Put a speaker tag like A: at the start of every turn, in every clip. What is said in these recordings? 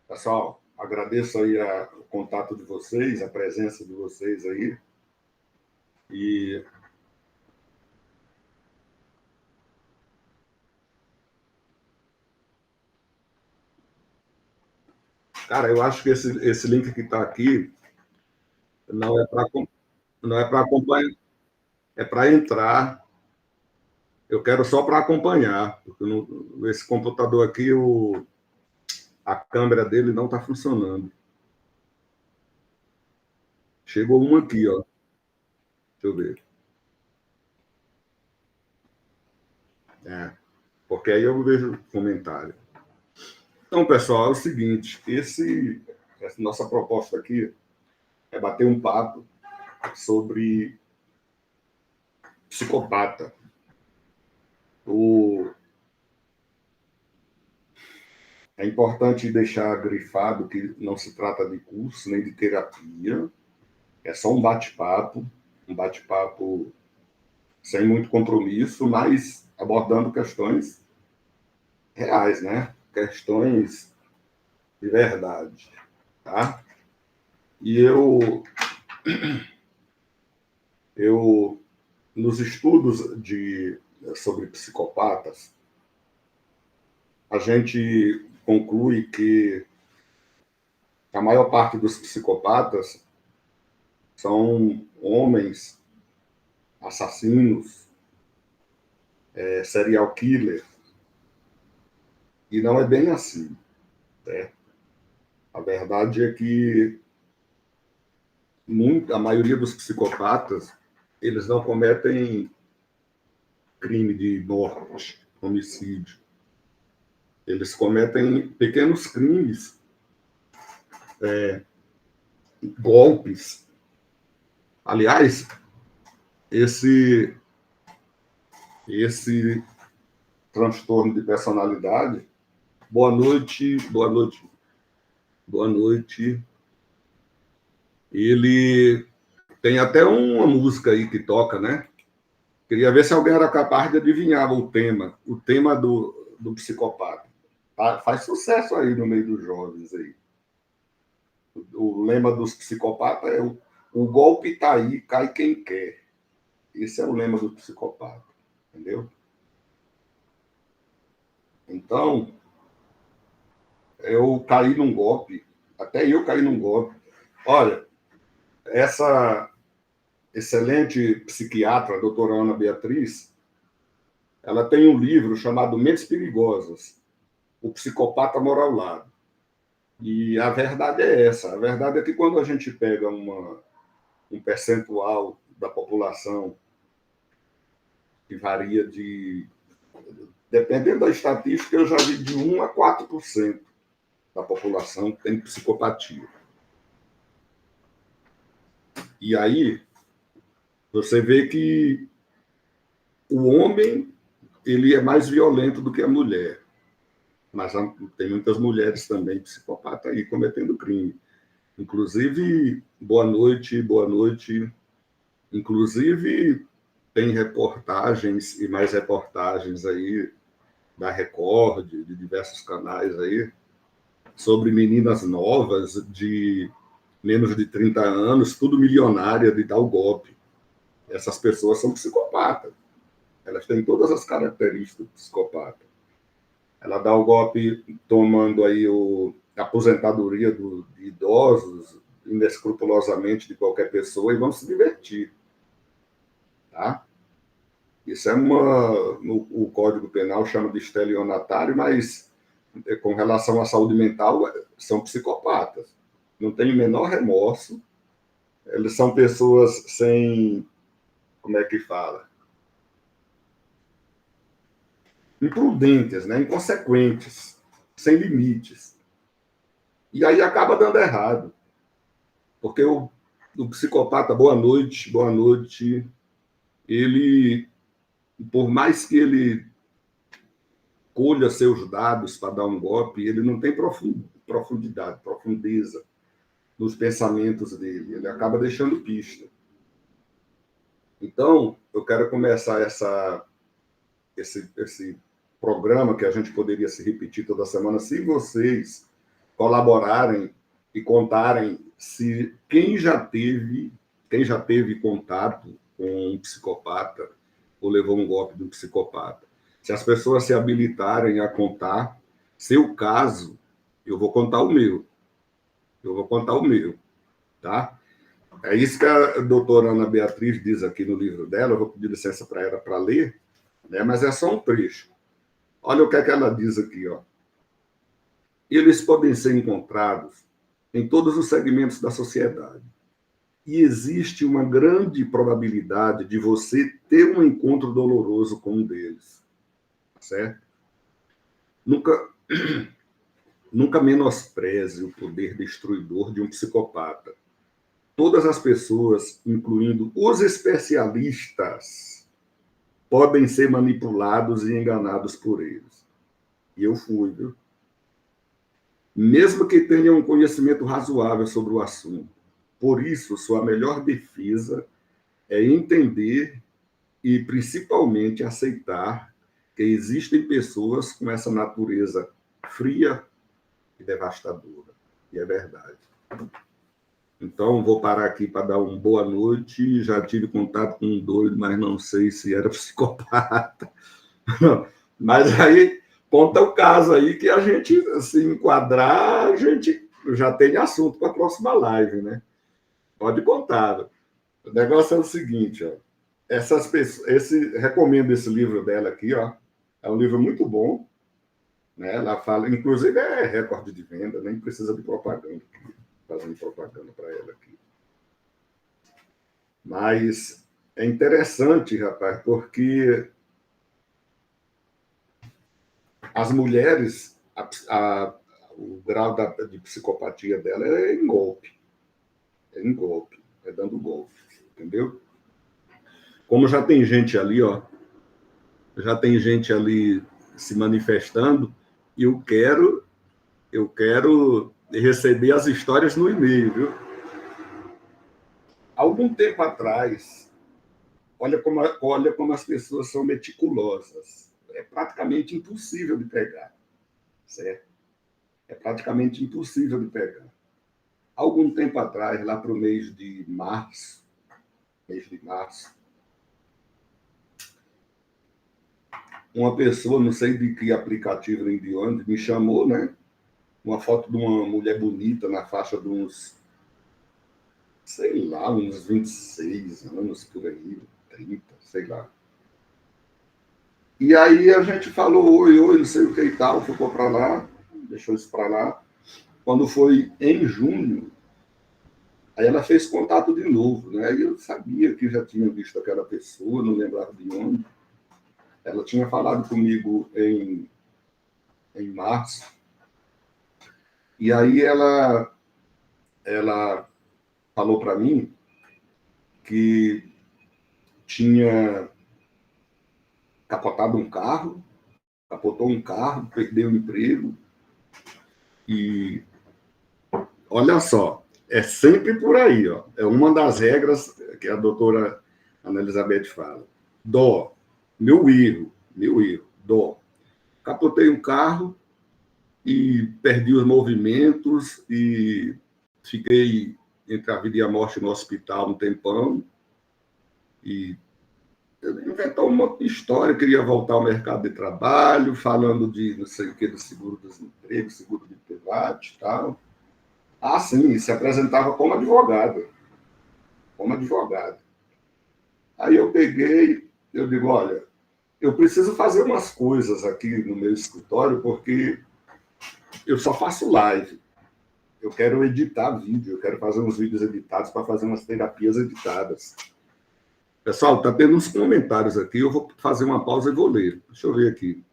A: Pessoal, agradeço aí o contato de vocês, a presença de vocês aí. E, cara, eu acho que esse link que está aqui não é para não é para acompanhar, é para entrar. Eu quero só para acompanhar, porque esse computador aqui, a câmera dele não está funcionando. Chegou uma aqui, ó. Deixa eu ver. É, porque aí eu vejo comentário. Então, pessoal, é o seguinte: essa nossa proposta aqui é bater um papo sobre psicopata. O, É importante deixar grifado que não se trata de curso nem de terapia, é só um bate-papo sem muito compromisso, mas abordando questões reais, né? Questões de verdade, tá? E eu nos estudos sobre psicopatas, a gente conclui que a maior parte dos psicopatas são homens assassinos, serial killer, e não é bem assim, né? A verdade é que a maioria dos psicopatas, eles não cometem crime de morte, homicídio. Eles cometem pequenos crimes, golpes. Aliás, esse, esse transtorno de personalidade. Boa noite, boa noite, boa noite. Ele tem até uma música aí que toca, né? Queria ver se alguém era capaz de adivinhar o tema do psicopata. Faz sucesso aí no meio dos jovens aí. O lema dos psicopatas é o golpe tá aí, cai quem quer. Esse é o lema do psicopata, entendeu? Então, eu caí num golpe, até eu caí num golpe. Olha, essa excelente psiquiatra, a doutora Ana Beatriz, ela tem um livro chamado Mentes Perigosas, O Psicopata Mora ao Lado. E a verdade é essa. A verdade é que quando a gente pega um percentual da população que varia dependendo da estatística, eu já vi de 1 a 4% da população que tem psicopatia. E aí, você vê que o homem ele é mais violento do que a mulher. Mas tem muitas mulheres também psicopatas aí cometendo crime. Inclusive, boa noite, boa noite. Inclusive, tem reportagens e mais reportagens aí da Record, de diversos canais aí, sobre meninas novas de menos de 30 anos, tudo milionária de dar o golpe. Essas pessoas são psicopatas. Elas têm todas as características do psicopata. Ela dá o golpe tomando aí a aposentadoria de idosos, inescrupulosamente de qualquer pessoa, e vão se divertir. Tá? Isso é o Código Penal chama de estelionatário, mas com relação à saúde mental, são psicopatas. Não tem o menor remorso. Eles são pessoas sem, como é que fala? Imprudentes, né? Inconsequentes, sem limites. E aí acaba dando errado. Porque o psicopata, boa noite, ele, por mais que ele colha seus dados para dar um golpe, ele não tem profundidade, profundeza nos pensamentos dele. Ele acaba deixando pista. Então, eu quero começar esse programa que a gente poderia se repetir toda semana, se vocês colaborarem e contarem se quem já teve contato com um psicopata ou levou um golpe de um psicopata. Se as pessoas se habilitarem a contar seu caso, eu vou contar o meu. Tá? É isso que a doutora Ana Beatriz diz aqui no livro dela, eu vou pedir licença para ela para ler, né? Mas é só um trecho. Olha o que é que ela diz aqui, ó. Eles podem ser encontrados em todos os segmentos da sociedade. E existe uma grande probabilidade de você ter um encontro doloroso com um deles. Certo? Nunca menospreze o poder destruidor de um psicopata. Todas as pessoas, incluindo os especialistas, podem ser manipulados e enganados por eles. E eu fui, viu? Mesmo que tenham um conhecimento razoável sobre o assunto. Por isso, sua melhor defesa é entender e, principalmente, aceitar que existem pessoas com essa natureza fria e devastadora. E é verdade. Então, vou parar aqui para dar uma boa noite. Já tive contato com um doido, mas não sei se era psicopata. Mas aí, conta o caso aí que a gente, se enquadrar, a gente já tem assunto para a próxima live, né? Pode contar. O negócio é o seguinte, ó. Essas pessoas, recomendo esse livro dela aqui, ó. É um livro muito bom, né? Ela fala, inclusive é recorde de venda, nem precisa de propaganda, fazendo propaganda para ela aqui. Mas é interessante, rapaz, porque as mulheres, o grau de psicopatia dela é em golpe. É dando golpe, entendeu? Como já tem gente ali, ó, já tem gente ali se manifestando, e eu quero receber as histórias no e-mail, viu? Algum tempo atrás, olha como as pessoas são meticulosas. É praticamente impossível de pegar, certo? É praticamente impossível de pegar. Algum tempo atrás, lá para o mês de março, uma pessoa, não sei de que aplicativo nem de onde, me chamou, né? Uma foto de uma mulher bonita na faixa de uns, sei lá, uns 26 anos por aí, 30, sei lá. E aí a gente falou, oi, não sei o que e tal, ficou para lá, deixou isso para lá. Quando foi em junho, aí ela fez contato de novo, né? E eu sabia que já tinha visto aquela pessoa, não lembrava de onde. Ela tinha falado comigo em março. E aí ela falou para mim que tinha capotou um carro, perdeu o emprego. E olha só, é sempre por aí, ó. É uma das regras que a doutora Ana Elizabeth fala. Dó, meu erro, dó. Capotei um carro e perdi os movimentos e fiquei entre a vida e a morte no hospital um tempão. E inventou uma história, queria voltar ao mercado de trabalho, falando de não sei o que, do seguro-desemprego, seguro de privado e tal. Ah, sim, se apresentava como advogado. Aí eu peguei, eu digo, olha, eu preciso fazer umas coisas aqui no meu escritório, porque eu só faço live. Eu quero editar vídeo, eu quero fazer uns vídeos editados para fazer umas terapias editadas. Pessoal, tá tendo uns comentários aqui, eu vou fazer uma pausa e vou ler. Deixa eu ver aqui.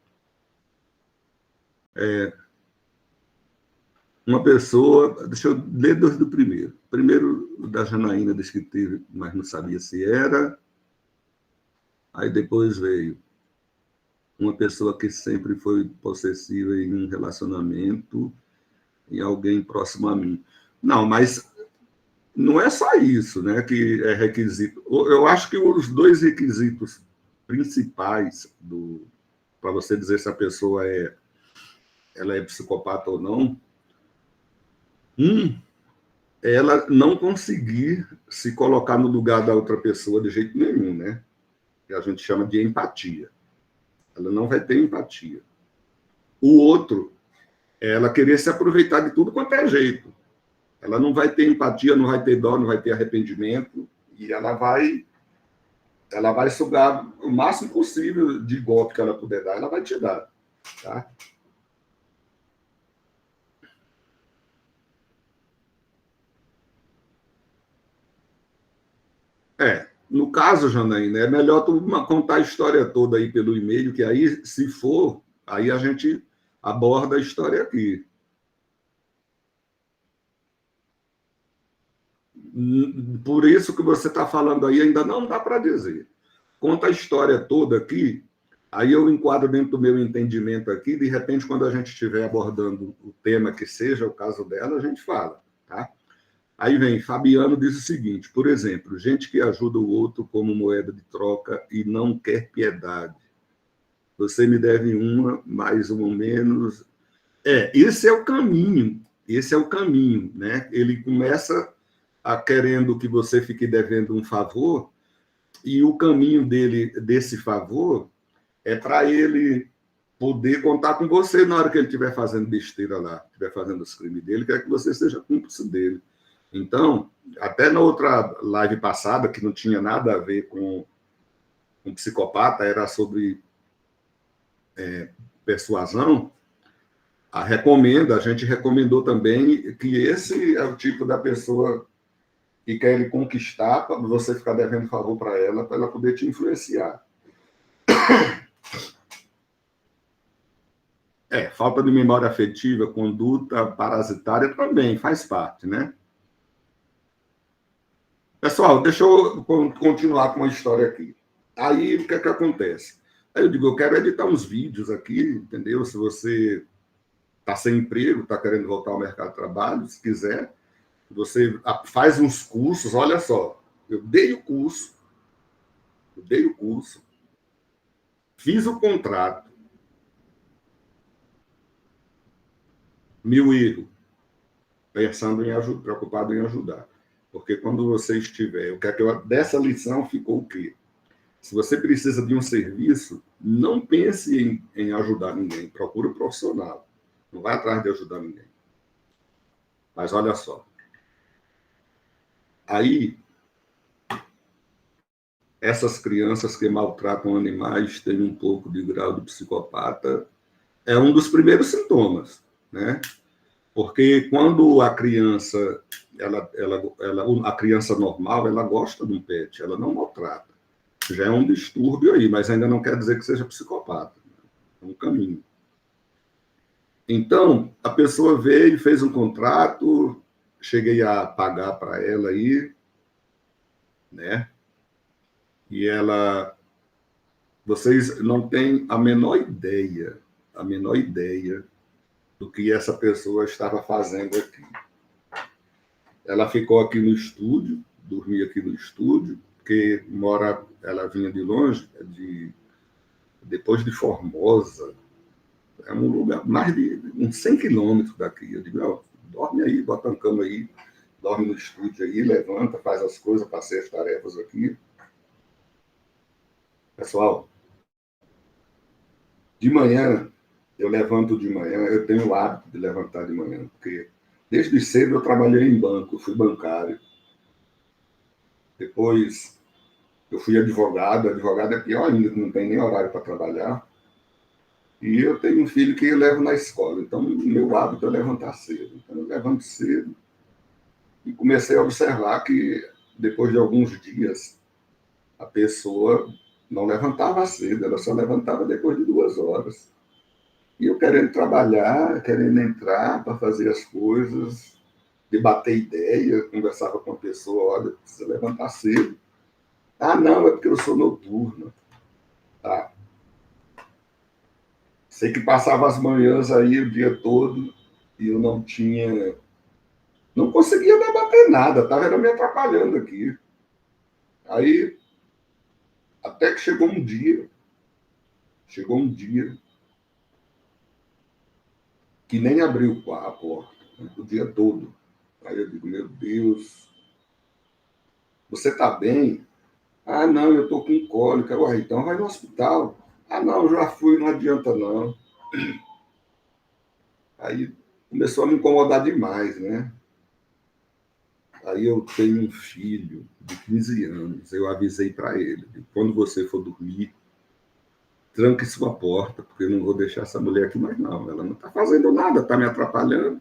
A: Uma pessoa, deixa eu ler do primeiro. Primeiro, da Janaína, disse que teve, mas não sabia se era. Aí depois veio uma pessoa que sempre foi possessiva em um relacionamento, em alguém próximo a mim. Não, mas não é só isso, né, que é requisito. Eu acho que os dois requisitos principais para você dizer se a pessoa ela é psicopata ou não, Ela não conseguir se colocar no lugar da outra pessoa de jeito nenhum, né? Que a gente chama de empatia. Ela não vai ter empatia. O outro, ela querer se aproveitar de tudo quanto é jeito. Ela não vai ter empatia, não vai ter dó, não vai ter arrependimento, e ela vai sugar o máximo possível de golpe que ela puder dar, ela vai te dar, tá? No caso, Janaína, é melhor tu contar a história toda aí pelo e-mail, que aí, se for, aí a gente aborda a história aqui. Por isso que você está falando aí, ainda não dá para dizer. Conta a história toda aqui, aí eu enquadro dentro do meu entendimento aqui, de repente, quando a gente estiver abordando o tema que seja o caso dela, a gente fala, tá? Aí vem, Fabiano diz o seguinte, por exemplo, gente que ajuda o outro como moeda de troca e não quer piedade. Você me deve uma, mais uma ou menos. Esse é o caminho, né? Ele começa a querendo que você fique devendo um favor, e o caminho dele, desse favor, é para ele poder contar com você na hora que ele estiver fazendo besteira lá, estiver fazendo os crimes dele, quer que você seja cúmplice dele. Então, até na outra live passada, que não tinha nada a ver com psicopata, era sobre persuasão, a gente recomendou também que esse é o tipo da pessoa que quer lhe conquistar para você ficar devendo favor para ela poder te influenciar. Falta de memória afetiva, conduta parasitária também faz parte, né? Pessoal, deixa eu continuar com a história aqui. Aí, o que é que acontece? Aí eu digo, eu quero editar uns vídeos aqui, entendeu? Se você está sem emprego, está querendo voltar ao mercado de trabalho, se quiser, você faz uns cursos, olha só, eu dei o curso, fiz o contrato, meu erro, pensando em ajudar, preocupado em ajudar. Porque quando você estiver, o que é que dessa lição ficou o quê? Se você precisa de um serviço, não pense em ajudar ninguém, procure um profissional. Não vai atrás de ajudar ninguém. Mas olha só, aí essas crianças que maltratam animais têm um pouco de grau de psicopata, é um dos primeiros sintomas, né? Porque quando a criança, a criança normal, ela gosta de um pet, ela não maltrata. Já é um distúrbio aí, mas ainda não quer dizer que seja psicopata. É um caminho. Então, a pessoa veio, fez um contrato, cheguei a pagar para ela aí, né? E ela, vocês não têm a menor ideia do que essa pessoa estava fazendo aqui. Ela ficou aqui no estúdio, dormia aqui no estúdio, porque ela vinha de longe, depois de Formosa, é um lugar mais de uns 100 quilômetros daqui. Eu digo, dorme aí, bota uma cama aí, dorme no estúdio aí, levanta, faz as coisas, passei as tarefas aqui. Pessoal, de manhã, eu levanto de manhã, eu tenho o hábito de levantar de manhã, porque desde cedo eu trabalhei em banco, fui bancário. Depois eu fui advogado é pior ainda, que não tem nem horário para trabalhar. E eu tenho um filho que eu levo na escola, então meu hábito é levantar cedo. Então eu levanto cedo e comecei a observar que depois de alguns dias a pessoa não levantava cedo, ela só levantava depois de 2 horas. E eu querendo trabalhar, querendo entrar para fazer as coisas, debater ideia, conversava com a pessoa, olha, precisa levantar cedo. Ah, não, é porque eu sou noturno. Tá. Sei que passava as manhãs aí o dia todo e eu não conseguia debater nada, estava me atrapalhando aqui. Aí, até que chegou um dia que nem abriu a porta, né, o dia todo. Aí eu digo, meu Deus, você está bem? Ah, não, eu estou com cólica. Ué, então vai no hospital. Ah, não, já fui, não adianta não. Aí começou a me incomodar demais, né? Aí eu tenho um filho de 15 anos. Eu avisei para ele, quando você for dormir, tranque sua porta, porque eu não vou deixar essa mulher aqui mais não. Ela não está fazendo nada, está me atrapalhando.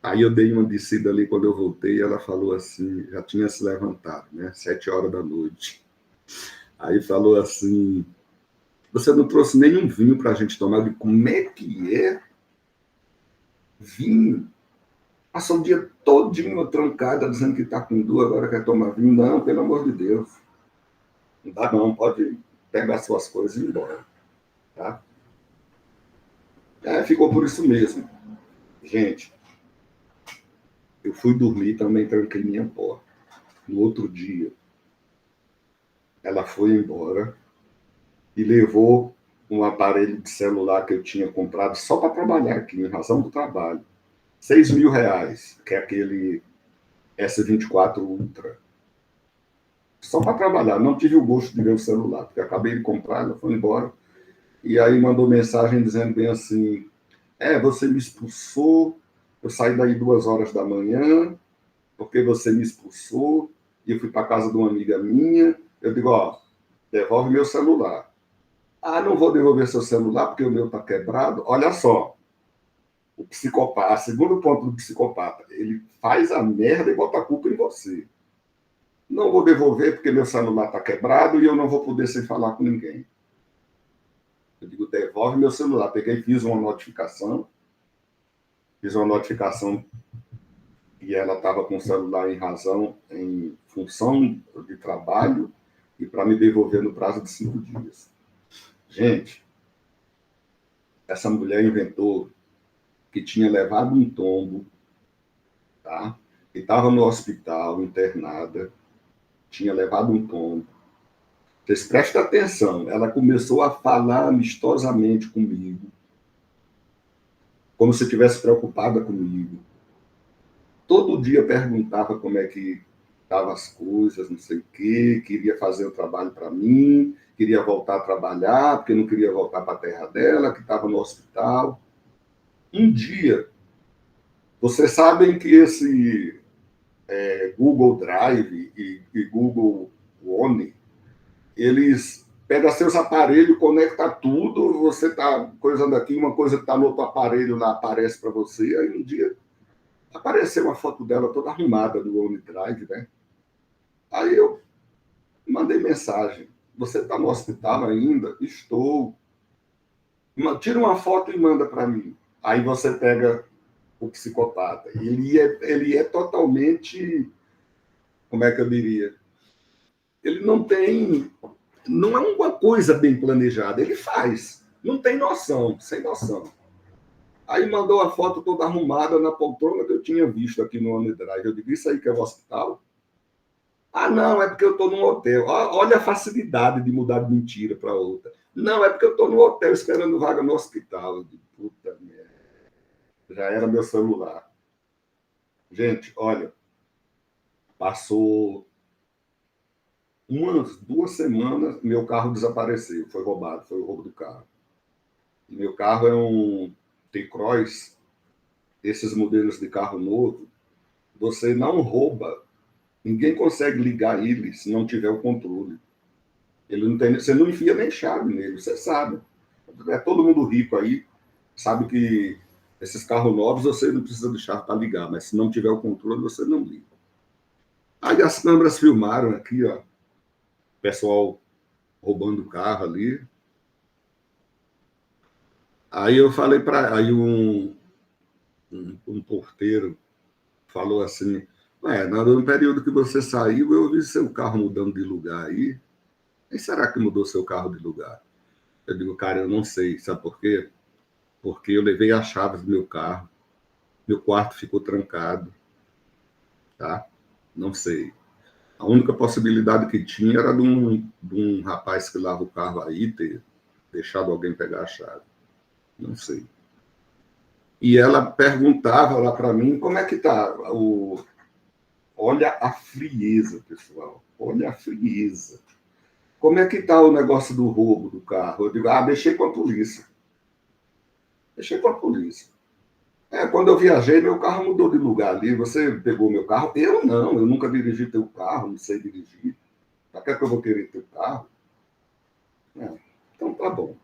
A: Aí eu dei uma descida ali quando eu voltei, ela falou assim, já tinha se levantado, né? 7 horas da noite. Aí falou assim, você não trouxe nenhum vinho para a gente tomar? Eu digo, como é que é vinho? Passou o dia todinho trancada, dizendo que está com dor, agora quer tomar vinho. Não, pelo amor de Deus. Não dá não, pode pegar suas coisas e ir embora. Tá? Ficou por isso mesmo. Gente, eu fui dormir, também tranquei minha porta. No outro dia, ela foi embora e levou um aparelho de celular que eu tinha comprado só para trabalhar aqui, em razão do trabalho. R$ 6.000, que é aquele S24 Ultra. Só para trabalhar. Não tive o gosto de ver o celular, porque acabei de comprar, ela foi embora. E aí mandou mensagem dizendo bem assim, você me expulsou, eu saí daí 2 horas da manhã, porque você me expulsou, e eu fui para casa de uma amiga minha. Eu digo, devolve meu celular. Ah, não vou devolver seu celular porque o meu está quebrado. Olha só, o psicopata, segundo ponto do psicopata, ele faz a merda e bota a culpa em você. Não vou devolver porque meu celular está quebrado e eu não vou poder sem falar com ninguém. Eu digo, devolve meu celular. Peguei e fiz uma notificação e ela estava com o celular em função de trabalho e para me devolver no prazo de 5 dias. Gente, essa mulher inventou que tinha levado um tombo, tá? E estava no hospital, internada, tinha levado um tombo. Vocês prestem atenção, ela começou a falar amistosamente comigo, como se estivesse preocupada comigo. Todo dia perguntava como é que estavam as coisas, não sei o quê, queria fazer o trabalho para mim, queria voltar a trabalhar, porque não queria voltar para a terra dela, que estava no hospital. Um dia, vocês sabem que esse Google Drive e Google One, eles pegam seus aparelhos, conecta tudo, você está coisando aqui, uma coisa que está no outro aparelho lá aparece para você, aí um dia apareceu uma foto dela toda arrumada do OneDrive, né? Aí eu mandei mensagem, você está no hospital ainda? Estou. Tira uma foto e manda para mim. Aí você pega o psicopata. Ele é totalmente, como é que eu diria? Ele não é uma coisa bem planejada, ele faz, não tem noção, sem noção. Aí mandou a foto toda arrumada na poltrona que eu tinha visto aqui no OneDrive. Eu digo, isso aí que é o hospital? Ah, não, é porque eu estou num hotel. Olha a facilidade de mudar de mentira para outra. Não, é porque eu estou no hotel esperando vaga no hospital. Eu digo, puta merda, já era meu celular. Gente, olha, passou umas 2 semanas, meu carro desapareceu, foi roubado, foi o roubo do carro. E meu carro é um T-Cross, esses modelos de carro novo, você não rouba, ninguém consegue ligar ele se não tiver o controle. Ele não tem, você não enfia nem chave nele, você sabe. É todo mundo rico aí, sabe que esses carros novos você não precisa de chave para ligar, mas se não tiver o controle, você não liga. Aí as câmeras filmaram aqui, ó, o pessoal roubando o carro ali. Aí eu falei para. Aí um porteiro falou assim: no período que você saiu, eu vi seu carro mudando de lugar aí. E será que mudou seu carro de lugar? Eu digo, cara, eu não sei. Sabe por quê? Porque eu levei as chaves do meu carro, meu quarto ficou trancado, tá? Não sei. A única possibilidade que tinha era de um rapaz que lava o carro aí ter deixado alguém pegar a chave. Não sei. E ela perguntava lá para mim como é que tá Olha a frieza, pessoal. Olha a frieza. Como é que está o negócio do roubo do carro? Eu digo, deixei com a polícia. Deixei com a polícia. Quando eu viajei, meu carro mudou de lugar ali. Você pegou meu carro? Eu não, eu nunca dirigi teu carro, não sei dirigir. Para que eu vou querer teu carro? Então tá bom.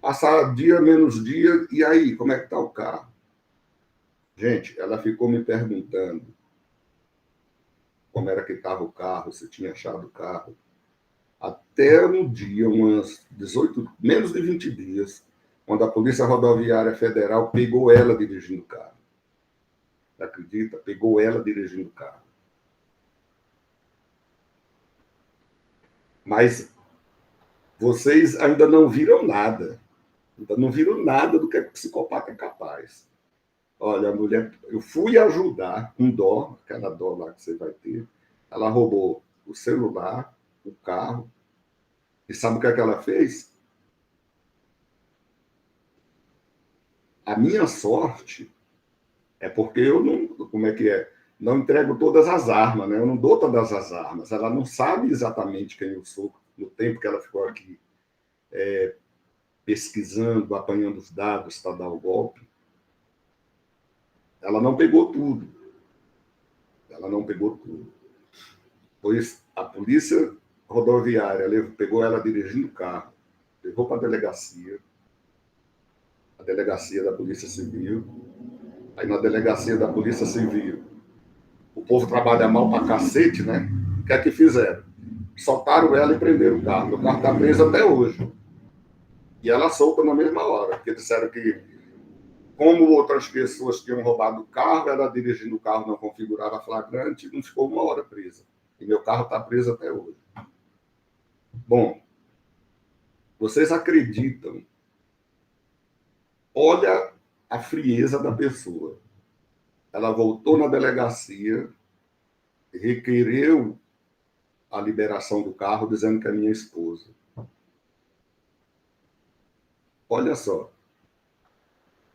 A: Passar dia menos dia, e aí, como é que tá o carro? Gente, ela ficou me perguntando como era que estava o carro, se tinha achado o carro. Até um dia, menos de 20 dias, quando a Polícia Rodoviária Federal pegou ela dirigindo o carro. Acredita? Pegou ela dirigindo o carro. Mas vocês ainda não viram nada. Ainda não viram nada do que o psicopata é capaz. Olha, a mulher, eu fui ajudar com dó, aquela dó lá que você vai ter. Ela roubou o celular, o carro. E sabe o que ela fez? A minha sorte é porque eu não. Como é que é? Não entrego todas as armas, né? Eu não dou todas as armas. Ela não sabe exatamente quem eu sou no tempo que ela ficou aqui pesquisando, apanhando os dados para dar o golpe. Ela não pegou tudo. Ela não pegou tudo. Pois a polícia rodoviária pegou ela dirigindo o carro, levou para a delegacia da Polícia Civil. Aí na delegacia da Polícia Civil, o povo trabalha mal pra cacete, né? O que é que fizeram? Soltaram ela e prenderam o carro. O carro está preso até hoje. E ela solta na mesma hora, porque disseram que, como outras pessoas tinham roubado o carro, ela dirigindo o carro não configurava flagrante, não ficou uma hora presa. E meu carro está preso até hoje. Bom, vocês acreditam? Olha a frieza da pessoa. Ela voltou na delegacia, requereu a liberação do carro, dizendo que é minha esposa. Olha só.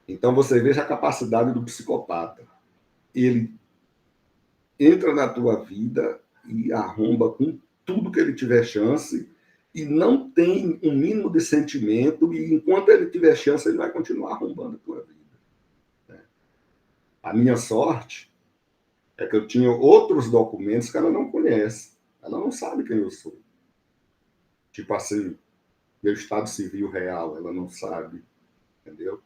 A: Então você veja a capacidade do psicopata. Ele entra na tua vida e arromba com tudo que ele tiver chance e não tem um mínimo de sentimento, e enquanto ele tiver chance, ele vai continuar arrombando a tua vida. A minha sorte é que eu tinha outros documentos que ela não conhece. Ela não sabe quem eu sou. Tipo assim, meu estado civil real, ela não sabe. Entendeu?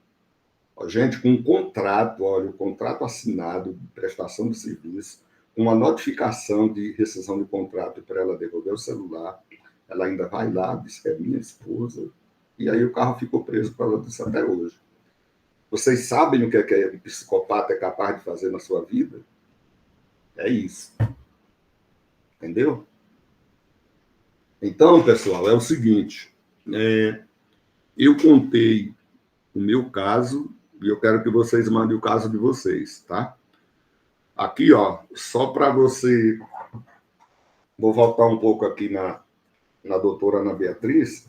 A: Gente, com um contrato, olha, o contrato assinado de prestação de serviço, uma notificação de rescisão de contrato para ela devolver o celular, ela ainda vai lá, diz que é minha esposa, e aí o carro ficou preso por causa disso até hoje. Vocês sabem o que um psicopata é capaz de fazer na sua vida? É isso. Entendeu? Então, pessoal, é o seguinte, eu contei o meu caso e eu quero que vocês mandem o caso de vocês, tá? Aqui, ó, só para você... Vou voltar um pouco aqui na doutora Ana Beatriz.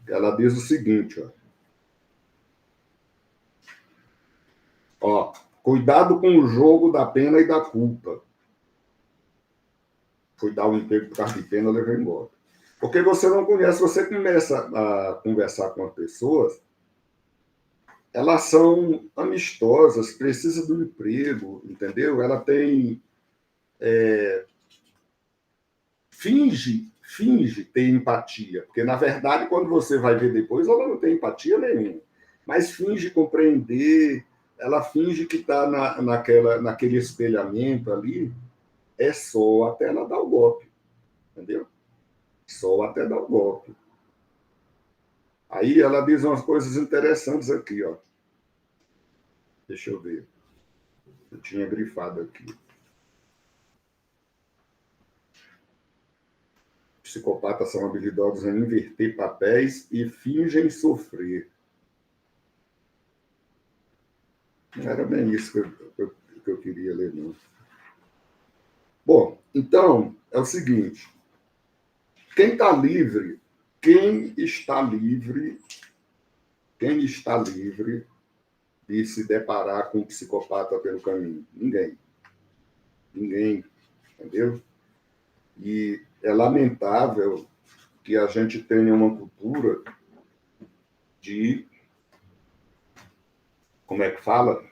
A: Ela diz o seguinte, ó, cuidado com o jogo da pena e da culpa. Fui dar um emprego por causa de pena, levei embora. Porque você não conhece, você começa a conversar com as pessoas, elas são amistosas, precisa do emprego, entendeu? Ela tem... finge ter empatia, porque, na verdade, quando você vai ver depois, ela não tem empatia nenhuma, mas finge compreender, ela finge que está naquele espelhamento ali, é só até ela dar o golpe, entendeu? Só até dar o golpe. Aí ela diz umas coisas interessantes aqui, ó. Deixa eu ver. Eu tinha grifado aqui. Psicopatas são habilidosos em inverter papéis e fingem sofrer. Não era bem isso que eu queria ler, não. Bom, então, é o seguinte. Quem está livre de se deparar com um psicopata pelo caminho. Ninguém. Ninguém, entendeu? E é lamentável que a gente tenha uma cultura de, como é que fala?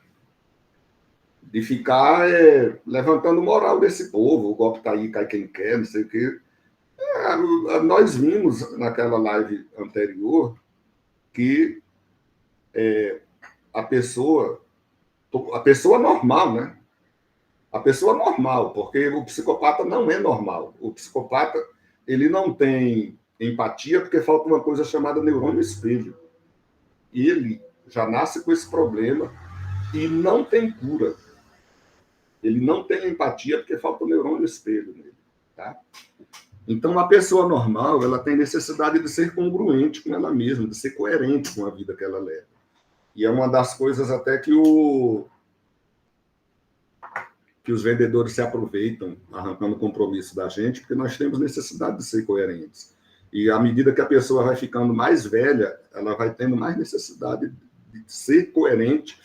A: De ficar levantando moral desse povo, o golpe tá aí, cai quem quer, não sei o quê. Nós vimos naquela live anterior que a pessoa normal, né? A pessoa normal, porque o psicopata não é normal. O psicopata, ele não tem empatia porque falta uma coisa chamada neurônio espelho. Ele já nasce com esse problema e não tem cura. Ele não tem empatia porque falta o neurônio espelho nele, tá? Então, a pessoa normal, ela tem necessidade de ser congruente com ela mesma, de ser coerente com a vida que ela leva. E é uma das coisas até que os vendedores se aproveitam, arrancando compromisso da gente, porque nós temos necessidade de ser coerentes. E à medida que a pessoa vai ficando mais velha, ela vai tendo mais necessidade de ser coerente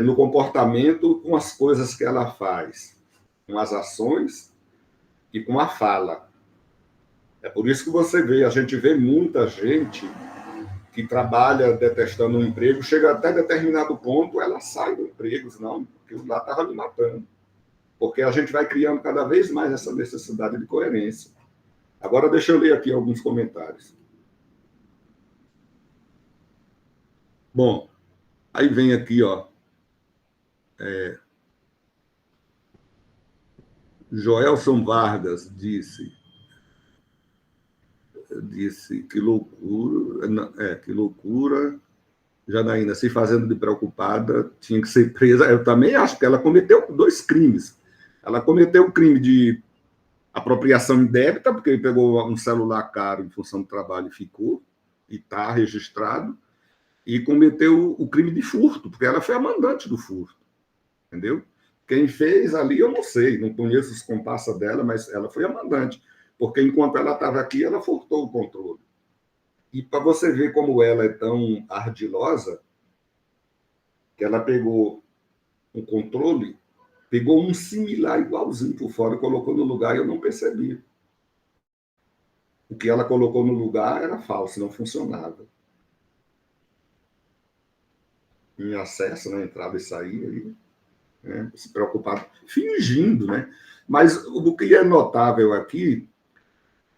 A: no comportamento com as coisas que ela faz, com as ações e com a fala. É por isso que a gente vê muita gente que trabalha detestando um emprego, chega até determinado ponto, ela sai do emprego, não, porque lá estava me matando. Porque a gente vai criando cada vez mais essa necessidade de coerência. Agora, deixa eu ler aqui alguns comentários. Bom, aí vem aqui, ó. Joelson Vargas disse que loucura, que loucura. Janaína, se fazendo de preocupada, tinha que ser presa. Eu também acho que ela cometeu 2 crimes. Ela cometeu o crime de apropriação indébita, porque ele pegou um celular caro em função do trabalho e ficou, e está registrado, e cometeu o crime de furto, porque ela foi a mandante do furto, entendeu? Quem fez ali, eu não sei, não conheço os comparsas dela, mas ela foi a mandante, porque enquanto ela estava aqui, ela furtou o controle. E para você ver como ela é tão ardilosa, que ela pegou um controle, pegou um similar igualzinho por fora e colocou no lugar e eu não percebi. O que ela colocou no lugar era falso, não funcionava. Em acesso, né? Entrada e saída, aí, né? Se preocupado, fingindo, né? Mas o que é notável aqui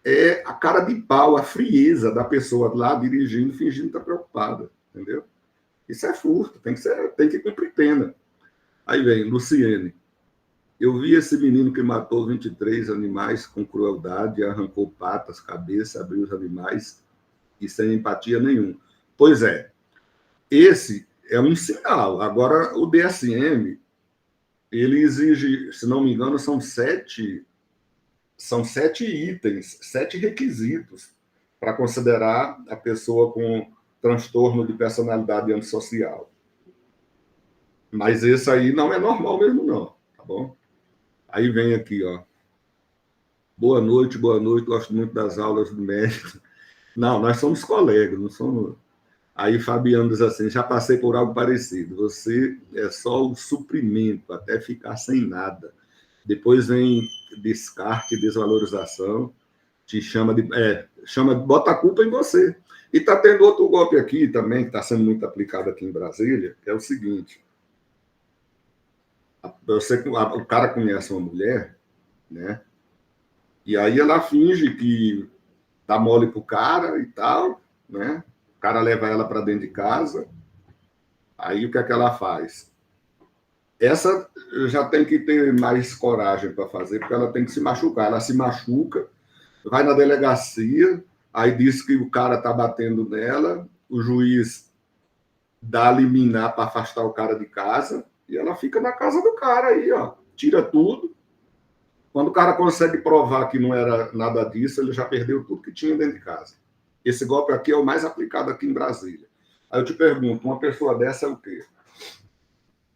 A: é a cara de pau, a frieza da pessoa lá dirigindo, fingindo estar preocupada, entendeu? Isso é furto, tem que cumprir pena. Aí vem, Luciene. Eu vi esse menino que matou 23 animais com crueldade, arrancou patas, cabeça, abriu os animais e sem empatia nenhuma. Pois é, esse é um sinal. Agora, o DSM, ele exige, se não me engano, são 7 itens, 7 requisitos para considerar a pessoa com transtorno de personalidade antissocial. Mas esse aí não é normal mesmo, não, tá bom? Aí vem aqui, ó. Boa noite, gosto muito das aulas do médico. Não, nós somos colegas, não somos. Aí Fabiano diz assim: já passei por algo parecido. Você é só o suprimento, até ficar sem nada. Depois vem descarte, desvalorização, te chama de. Bota a culpa em você. E está tendo outro golpe aqui também, que está sendo muito aplicado aqui em Brasília, que é o seguinte: o cara conhece uma mulher, né? E aí ela finge que dá mole pro cara e tal, né? O cara leva ela para dentro de casa. Aí o que é que ela faz? Essa já tem que ter mais coragem para fazer, porque ela tem que se machucar. Ela se machuca, vai na delegacia, aí diz que o cara tá batendo nela, o juiz dá liminar para afastar o cara de casa, e ela fica na casa do cara aí, ó, tira tudo. Quando o cara consegue provar que não era nada disso, ele já perdeu tudo que tinha dentro de casa. Esse golpe aqui é o mais aplicado aqui em Brasília. Aí eu te pergunto, uma pessoa dessa é o quê?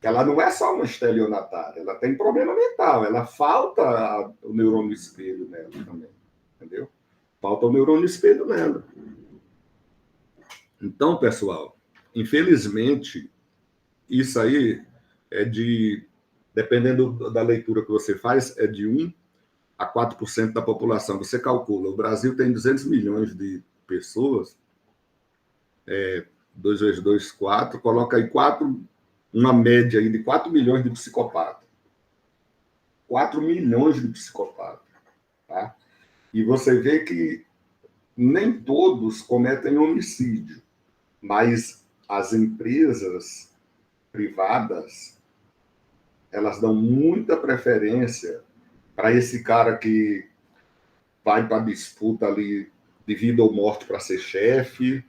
A: Ela não é só uma estelionatária, ela tem problema mental, ela falta o neurônio espelho nela também, entendeu? Falta o neurônio espelho nela. Então, pessoal, infelizmente, isso aí dependendo da leitura que você faz, é de 1 a 4% da população. Você calcula, o Brasil tem 200 milhões de pessoas, 2 vezes 2, 4, coloca aí uma média aí de 4 milhões de psicopatas. 4 milhões de psicopatas. Tá? E você vê que nem todos cometem homicídio, mas as empresas privadas, elas dão muita preferência para esse cara que vai para a disputa ali de vida ou morte para ser chefe.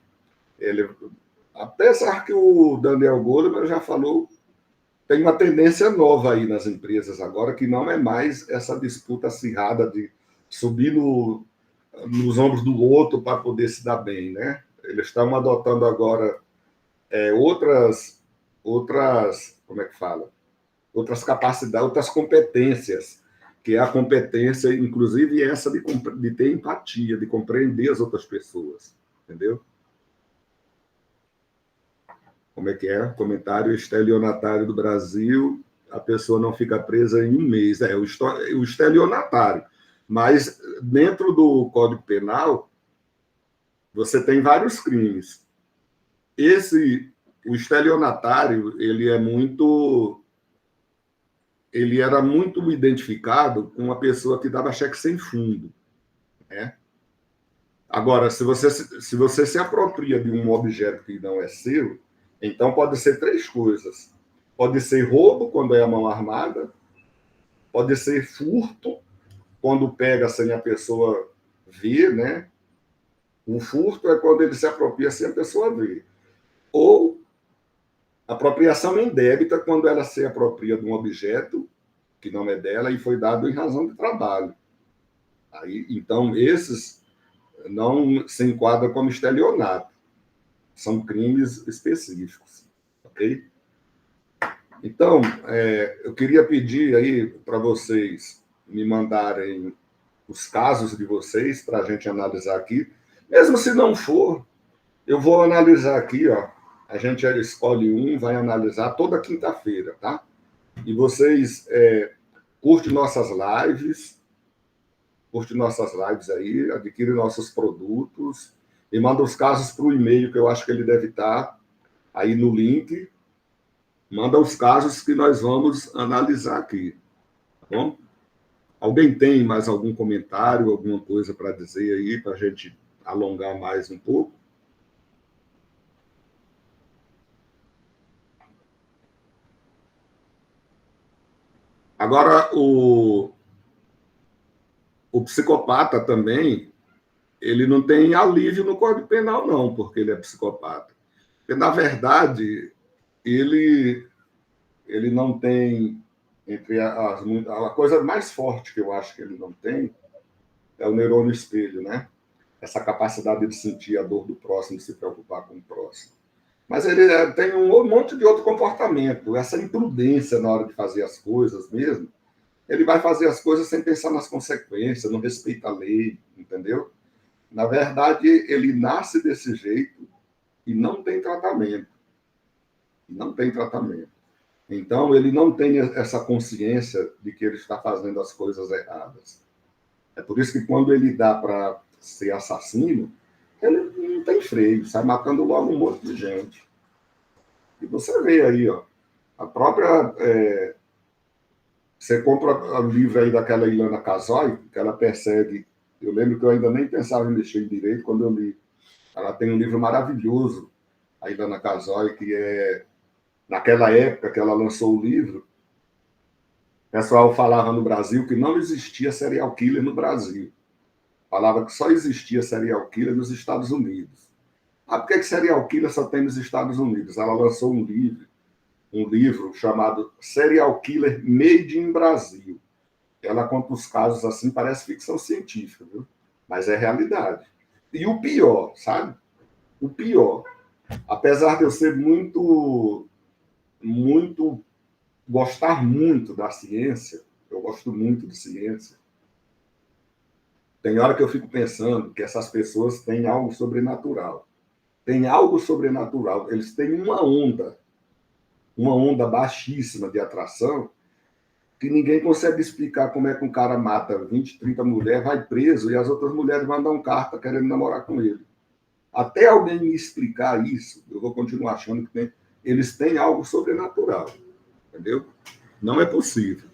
A: Apesar que o Daniel Goleman já falou, tem uma tendência nova aí nas empresas agora, que não é mais essa disputa acirrada de subir nos ombros do outro para poder se dar bem, né? Eles estão adotando agora como é que fala? Outras capacidades, outras competências, que é a competência, inclusive essa de ter empatia, de compreender as outras pessoas, entendeu? Como é que é? Comentário estelionatário do Brasil, a pessoa não fica presa em um mês. O estelionatário. Mas dentro do Código Penal, você tem vários crimes. O estelionatário, ele era muito identificado com uma pessoa que dava cheque sem fundo, né? Agora, se você se apropria de um objeto que não é seu, então pode ser 3 coisas. Pode ser roubo, quando é a mão armada. Pode ser furto, quando pega sem a pessoa ver, né? O furto é quando ele se apropria sem a pessoa ver. Ou apropriação indébita, quando ela se apropria de um objeto que não é dela e foi dado em razão de trabalho. Então, esses não se enquadram como estelionato. São crimes específicos. Ok? Então, eu queria pedir aí para vocês me mandarem os casos de vocês para a gente analisar aqui. Mesmo se não for, eu vou analisar aqui, ó. A gente escolhe um, vai analisar toda quinta-feira, tá? E vocês curtem nossas lives aí, adquirem nossos produtos e mandam os casos para o e-mail, que eu acho que ele deve estar aí no link. Manda os casos que nós vamos analisar aqui, tá bom? Alguém tem mais algum comentário, alguma coisa para dizer aí, para a gente alongar mais um pouco? Agora, o psicopata também, ele não tem alívio no Código Penal, não, porque ele é psicopata. Porque, na verdade, ele não tem, a coisa mais forte que eu acho que ele não tem é o neurônio espelho, né? Essa capacidade de sentir a dor do próximo, de se preocupar com o próximo. Mas ele tem um monte de outro comportamento, essa imprudência na hora de fazer as coisas mesmo. Ele vai fazer as coisas sem pensar nas consequências, não respeita a lei, entendeu? Na verdade, ele nasce desse jeito e não tem tratamento. Não tem tratamento. Então, ele não tem essa consciência de que ele está fazendo as coisas erradas. É por isso que quando ele dá para ser assassino, ele não tem freio, sai matando logo um monte de gente. E você vê aí, ó, a própria... você compra o livro aí daquela Ilana Casoy, que ela persegue... Eu lembro que eu ainda nem pensava em mexer em direito quando eu li. Ela tem um livro maravilhoso, a Ilana Casoy, que é... Naquela época que ela lançou o livro, o pessoal falava no Brasil que não existia serial killer no Brasil. Falava que só existia serial killer nos Estados Unidos. Ah, por que serial killer só tem nos Estados Unidos? Ela lançou um livro chamado Serial Killer Made in Brasil. Ela conta os casos assim, parece ficção científica, viu? Mas é realidade. E o pior, sabe? O pior, apesar de eu ser gostar muito da ciência, eu gosto muito de ciência, tem hora que eu fico pensando que essas pessoas têm algo sobrenatural. Tem algo sobrenatural. Eles têm uma uma onda baixíssima de atração, que ninguém consegue explicar como é que um cara mata 20, 30 mulheres, vai preso, e as outras mulheres mandam carta querendo namorar com ele. Até alguém me explicar isso, eu vou continuar achando que eles têm algo sobrenatural, entendeu? Não é possível.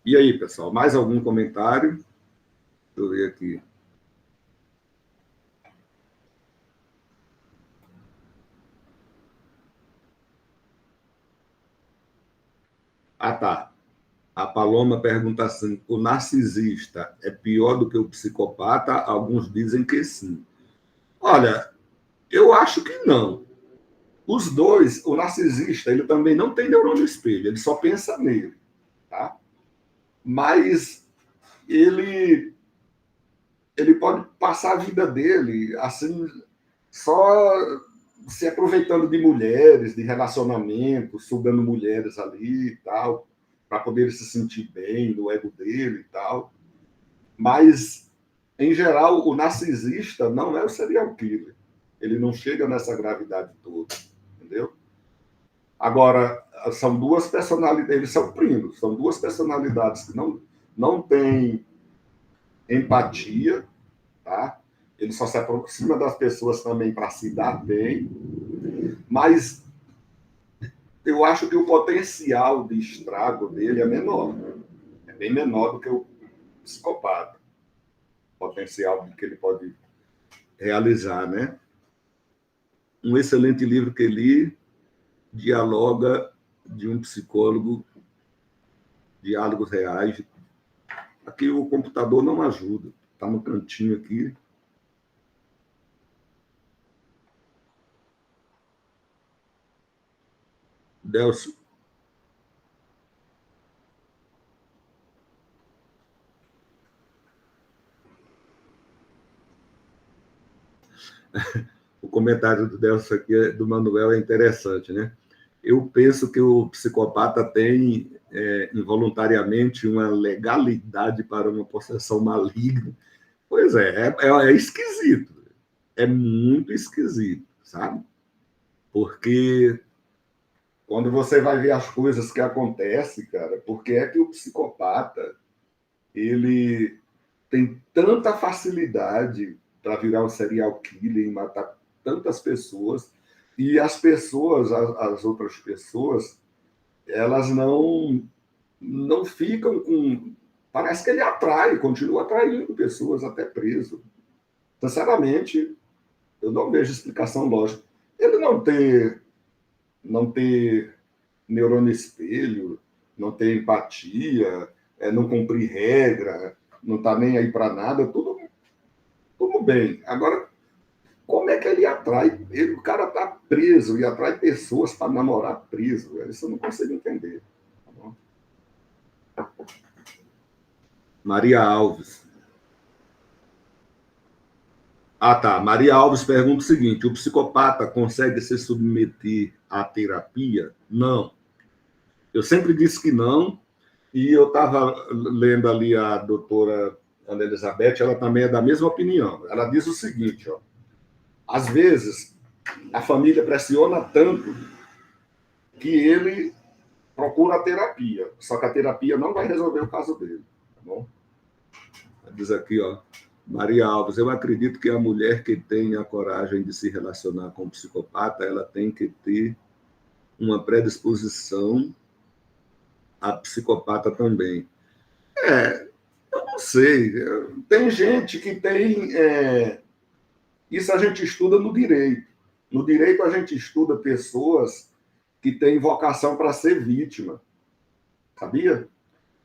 A: E aí, pessoal, mais algum comentário? Deixa eu ver aqui. Ah, tá. A Paloma pergunta assim: o narcisista é pior do que o psicopata? Alguns dizem que sim. Olha, eu acho que não. Os dois, o narcisista, ele também não tem neurônio espelho, ele só pensa nele, tá? Mas ele pode passar a vida dele assim, só se aproveitando de mulheres, de relacionamentos, sugando mulheres ali e tal, para poder se sentir bem no ego dele e tal. Mas, em geral, o narcisista não é o serial killer. Ele não chega nessa gravidade toda, entendeu? Agora, são duas personalidades, eles são primos, são duas personalidades que não têm empatia, tá? Ele só se aproxima das pessoas também para se dar bem, mas eu acho que o potencial de estrago dele é menor, é bem menor do que o psicopata, o potencial que ele pode realizar, né? Um excelente livro que li, Dialoga, de um psicólogo, Diálogos Reais. Aqui o computador não ajuda, está no cantinho aqui. Delcio. O comentário do Delcio aqui, do Manuel, é interessante, né? Eu penso que o psicopata tem involuntariamente uma legalidade para uma possessão maligna. Pois é esquisito. É muito esquisito, sabe? Porque quando você vai ver as coisas que acontecem, cara, por que é que o psicopata ele tem tanta facilidade para virar um serial killer e matar tantas pessoas, e as pessoas, as outras pessoas, elas não ficam com. Parece que ele atrai, continua atraindo pessoas até preso. Sinceramente, eu não vejo explicação lógica. Ele não ter neurônio espelho, não ter empatia, não cumprir regra, não está nem aí para nada, tudo bem. Agora, como é que ele atrai? O cara está preso e atrai pessoas para namorar preso. Isso eu não consigo entender. Tá bom? Maria Alves. Ah, tá. Maria Alves pergunta o seguinte: o psicopata consegue se submeter à terapia? Não. Eu sempre disse que não, e eu estava lendo ali a doutora Ana Elizabeth, ela também é da mesma opinião. Ela diz o seguinte: ó, às vezes a família pressiona tanto que ele procura a terapia, só que a terapia não vai resolver o caso dele, tá bom? Diz aqui, ó, Maria Alves, eu acredito que a mulher que tem a coragem de se relacionar com um psicopata, ela tem que ter uma predisposição a psicopata também. Eu não sei. Tem gente que tem. Isso a gente estuda no direito. No direito, a gente estuda pessoas que têm vocação para ser vítima. Sabia?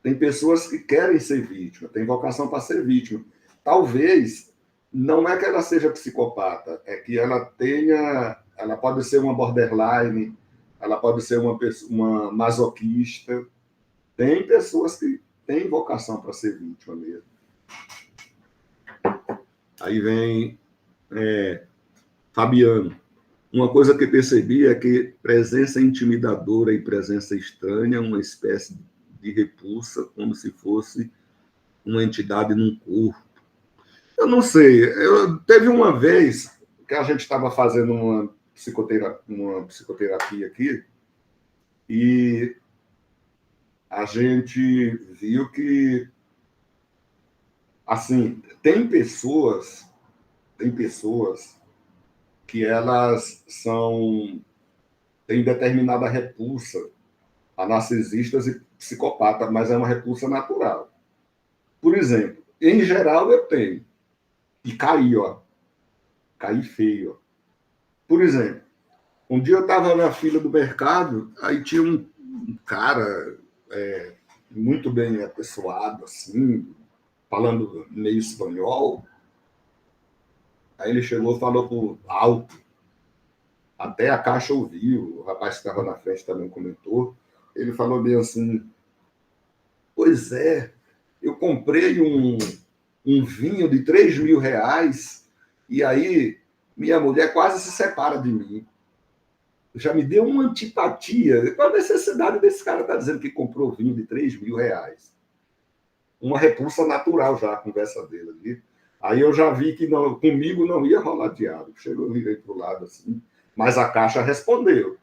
A: Tem pessoas que querem ser vítima, têm vocação para ser vítima. Talvez não é que ela seja psicopata, é que ela tenha. Ela pode ser uma borderline, ela pode ser uma masoquista. Tem pessoas que têm vocação para ser vítima mesmo. Aí vem Fabiano. Uma coisa que percebi é que presença intimidadora e presença estranha, uma espécie de repulsa, como se fosse uma entidade num corpo. Eu não sei. Teve uma vez que a gente estava fazendo psicoterapia aqui, e a gente viu que, assim, tem pessoas que elas têm determinada repulsa a narcisistas e psicopatas, mas é uma repulsa natural. Por exemplo, em geral eu tenho, e caí feio, ó. Por exemplo, um dia eu estava na fila do mercado, aí tinha um cara muito bem apessoado, assim, falando meio espanhol. Aí ele chegou e falou por alto, até a caixa ouviu, o rapaz que estava na frente também comentou. Ele falou bem assim: pois é, eu comprei um vinho de 3 mil reais e aí minha mulher quase se separa de mim. Já me deu uma antipatia. Qual a necessidade desse cara estar dizendo que comprou vinho de 3 mil reais? Uma repulsa natural já a conversa dele ali. Aí eu já vi que não, comigo não ia rolar diálogo. Chegou, eu virei para o lado assim. Mas a caixa respondeu.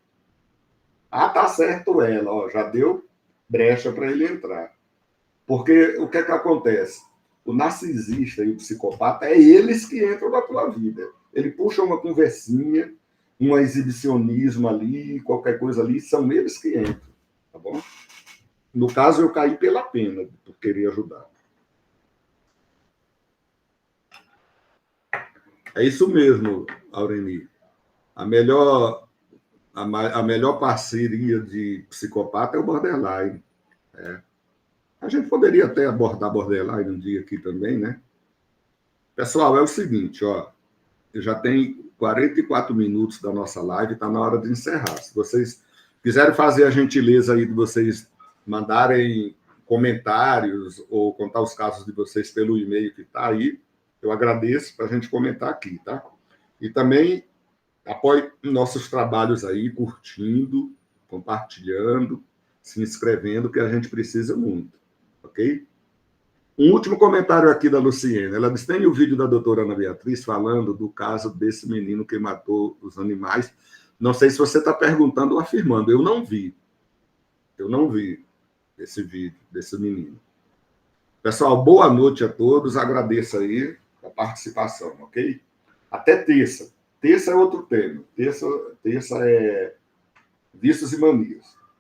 A: Ah, tá certo ela, ó, já deu brecha para ele entrar. Porque o que é que acontece? O narcisista e o psicopata é eles que entram na tua vida. Ele puxa uma conversinha, um exibicionismo ali, qualquer coisa ali, são eles que entram, tá bom? No caso, eu caí pela pena, por querer ajudar. É isso mesmo, Aureni. A melhor, a melhor parceria de psicopata é o borderline. A gente poderia até abordar borderline um dia aqui também, né? Pessoal, é o seguinte, ó. Já tem 44 minutos da nossa live, está na hora de encerrar. Se vocês quiserem fazer a gentileza aí de vocês mandarem comentários ou contar os casos de vocês pelo e-mail que está aí, eu agradeço para a gente comentar aqui, tá? E também apoie nossos trabalhos aí, curtindo, compartilhando, se inscrevendo, que a gente precisa muito, ok? Um último comentário aqui da Luciene. Ela disse: tem o vídeo da doutora Ana Beatriz falando do caso desse menino que matou os animais. Não sei se você está perguntando ou afirmando. Eu não vi. Eu não vi esse vídeo desse menino. Pessoal, boa noite a todos. Agradeço aí a participação, ok? Até terça. Terça é outro tema. Terça é vícios e manias.